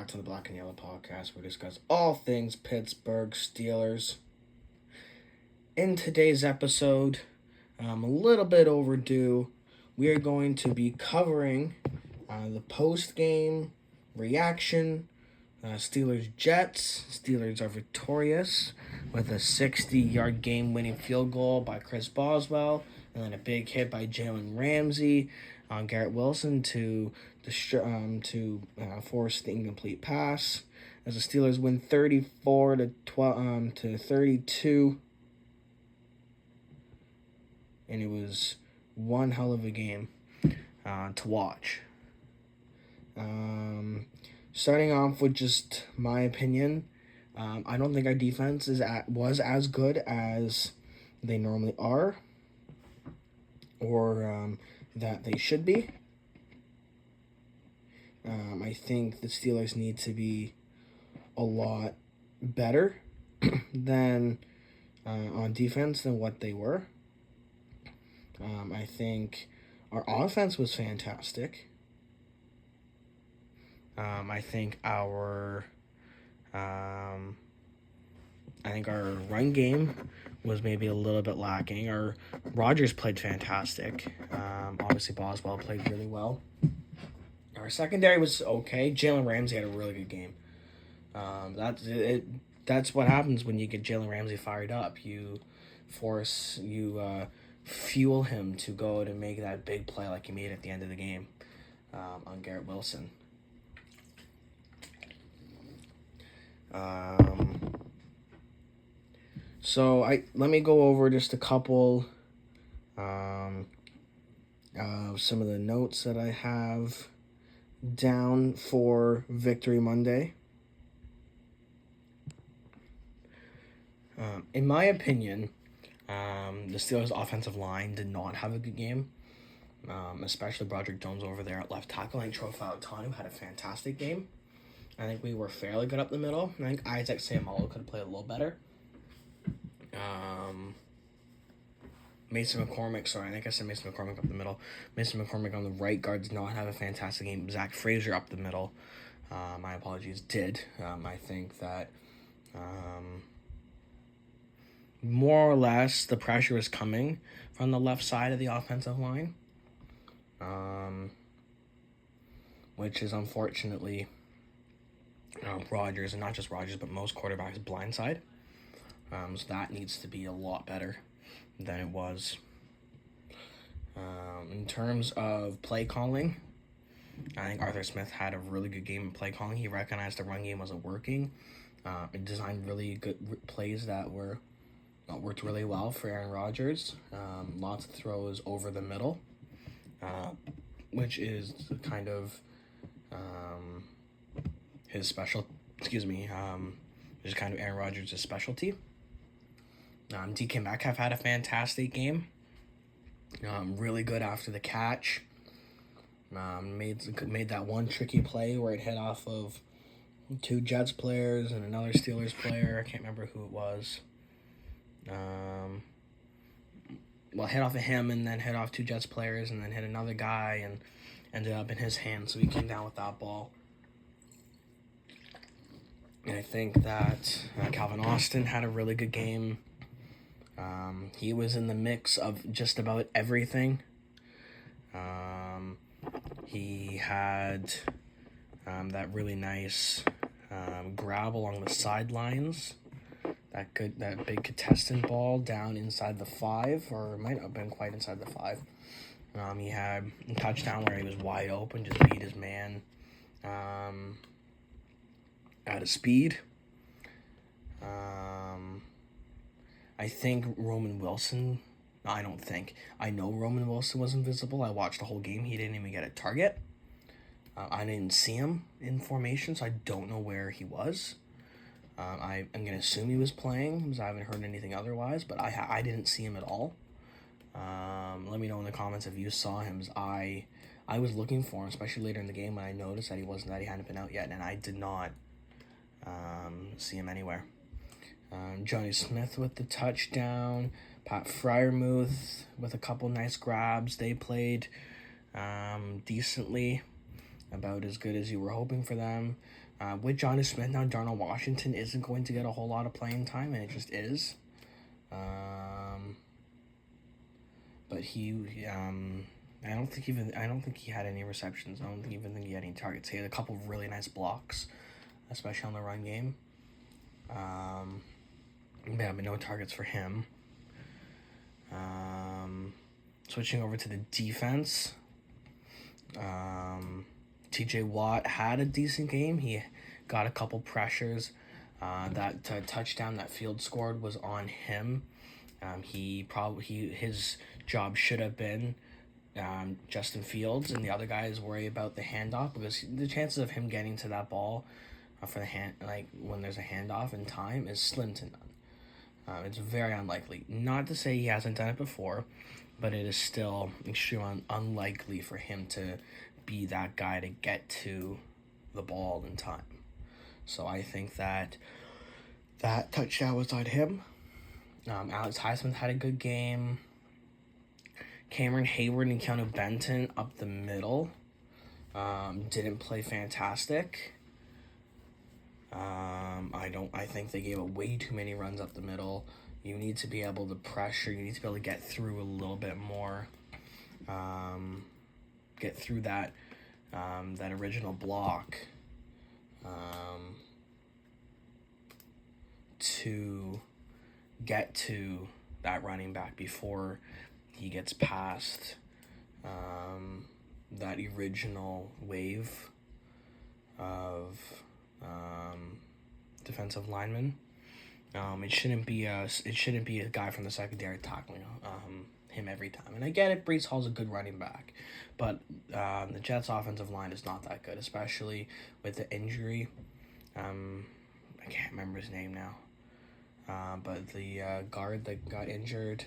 back to the Black and Yellow podcast, where we discuss all things Pittsburgh Steelers. In today's episode, a little bit overdue, we are going to be covering the post-game reaction. Steelers-Jets. Steelers are victorious with a 60-yard game-winning field goal by Chris Boswell, and then a big hit by Jalen Ramsey on Garrett Wilson to force the incomplete pass. As the Steelers win 34-32, and it was one hell of a game to watch. Starting off with just my opinion, I don't think our defense was as good as they normally are, or that they should be. I think the Steelers need to be a lot better than on defense than what they were. I think our offense was fantastic. I think our run game was maybe a little bit lacking. Our Rodgers played fantastic. Obviously Boswell played really well. Our secondary was okay. Jalen Ramsey had a really good game. That's what happens when you get Jalen Ramsey fired up. You fuel him to go to make that big play like he made at the end of the game on Garrett Wilson. So let me go over just a couple of some of the notes that I have down for Victory Monday. In my opinion, the Steelers' offensive line did not have a good game, especially Broderick Jones over there at left tackle. I think Troy Fautanu had a fantastic game. I think we were fairly good up the middle. I think Isaac Seumalo could have played a little better. Mason McCormick up the middle. Mason McCormick on the right guard did not have a fantastic game. Zach Frazier up the middle, my apologies, did. I think that more or less the pressure is coming from the left side of the offensive line, which is unfortunately Rodgers, and not just Rodgers, but most quarterbacks' blind side. So that needs to be a lot better than it was. In terms of play calling, I think Arthur Smith had a really good game in play calling. He recognized the run game wasn't working. It designed really good plays that worked really well for Aaron Rodgers. Lots of throws over the middle, which is kind of his special. Which is kind of Aaron Rodgers' specialty. DK Metcalf had a fantastic game. Really good after the catch. Made that one tricky play where it hit off of two Jets players and another Steelers player. I can't remember who it was. Hit off of him and then hit off two Jets players and then hit another guy and ended up in his hand. So he came down with that ball. And I think that Calvin Austin had a really good game. He was in the mix of just about everything. He had that really nice grab along the sidelines. That big contestant ball down inside the 5, or it might not have been quite inside the 5. He had a touchdown where he was wide open, just beat his man out of speed. I know Roman Wilson was invisible. I watched the whole game. He didn't even get a target. I didn't see him in formation, so I don't know where he was. I'm going to assume he was playing because I haven't heard anything otherwise, but I didn't see him at all. Let me know in the comments if you saw him. I was looking for him, especially later in the game when I noticed that he hadn't been out yet, and I did not see him anywhere. Johnny Smith with the touchdown. Pat Freiermuth with a couple nice grabs. They played decently, about as good as you were hoping for them. With Jonnu Smith now, Darnell Washington isn't going to get a whole lot of playing time, and it just is. But I don't think he had any receptions. I don't even think he had any targets. He had a couple of really nice blocks, especially on the run game. But no targets for him. Switching over to the defense. TJ Watt had a decent game. He got a couple pressures. That touchdown that Field scored was on him. His job should have been Justin Fields, and the other guys worry about the handoff, because the chances of him getting to that ball for the when there's a handoff in time is slim to none. It's very unlikely. Not to say he hasn't done it before, but it is still extremely unlikely for him to be that guy to get to the ball in time. So I think that touchdown was on him. Alex Highsmith had a good game. Cameron Hayward and Keanu Benton up the middle didn't play fantastic. I think they gave up way too many runs up the middle. You need to be able to pressure. You need to be able to get through a little bit more. Get through that original block to get to that running back before he gets past that original wave of defensive linemen. It shouldn't be a guy from the secondary tackling him every time. And I get it, Breece Hall's a good running back, but the Jets' offensive line is not that good, especially with the injury. I can't remember his name now. But the guard that got injured,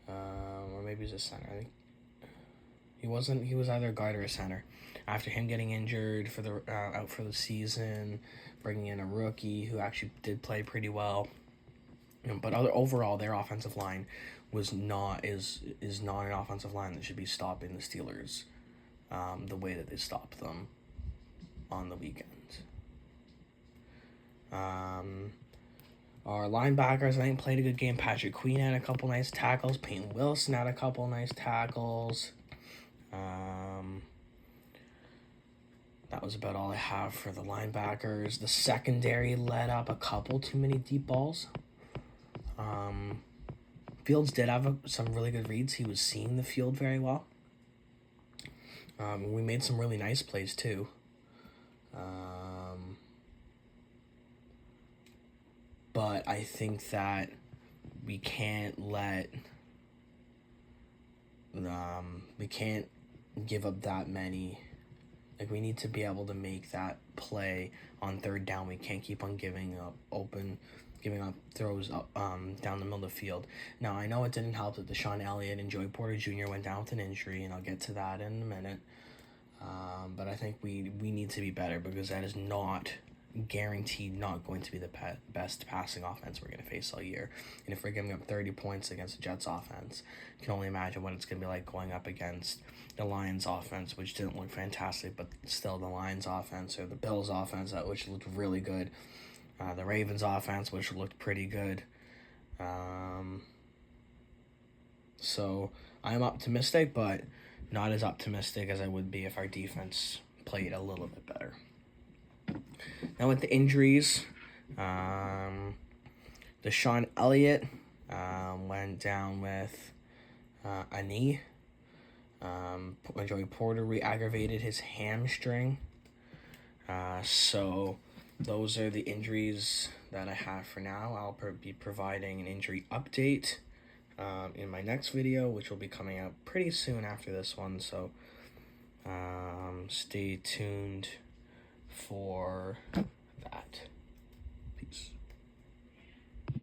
or maybe he's a center. I think he wasn't. He was either a guard or a center. After him getting injured for the out for the season, bringing in a rookie who actually did play pretty well. But overall, their offensive line is not an offensive line that should be stopping the Steelers the way that they stopped them on the weekend. Our linebackers, I think, played a good game. Patrick Queen had a couple nice tackles. Peyton Wilson had a couple nice tackles. That was about all I have for the linebackers. The secondary let up a couple too many deep balls. Fields did have some really good reads. He was seeing the field very well. We made some really nice plays too. But I think that we can't give up that many. Like, we need to be able to make that play on third down. We can't keep on giving up throws up down the middle of the field. Now, I know it didn't help that Deshaun Elliott and Joey Porter Jr. went down with an injury, and I'll get to that in a minute. But I think we need to be better, because that is not guaranteed not going to be the best passing offense we're going to face all year. And if we're giving up 30 points against the Jets offense, you can only imagine what it's going to be like going up against the Lions offense, which didn't look fantastic, but still the Lions offense, or the Bills offense, which looked really good. The Ravens offense, which looked pretty good. So I'm optimistic, but not as optimistic as I would be if our defense played a little bit better. Now with the injuries, Deshaun Elliott went down with a knee. Joey Porter re-aggravated his hamstring. So those are the injuries that I have for now. I'll be providing an injury update in my next video, which will be coming out pretty soon after this one. So stay tuned for that.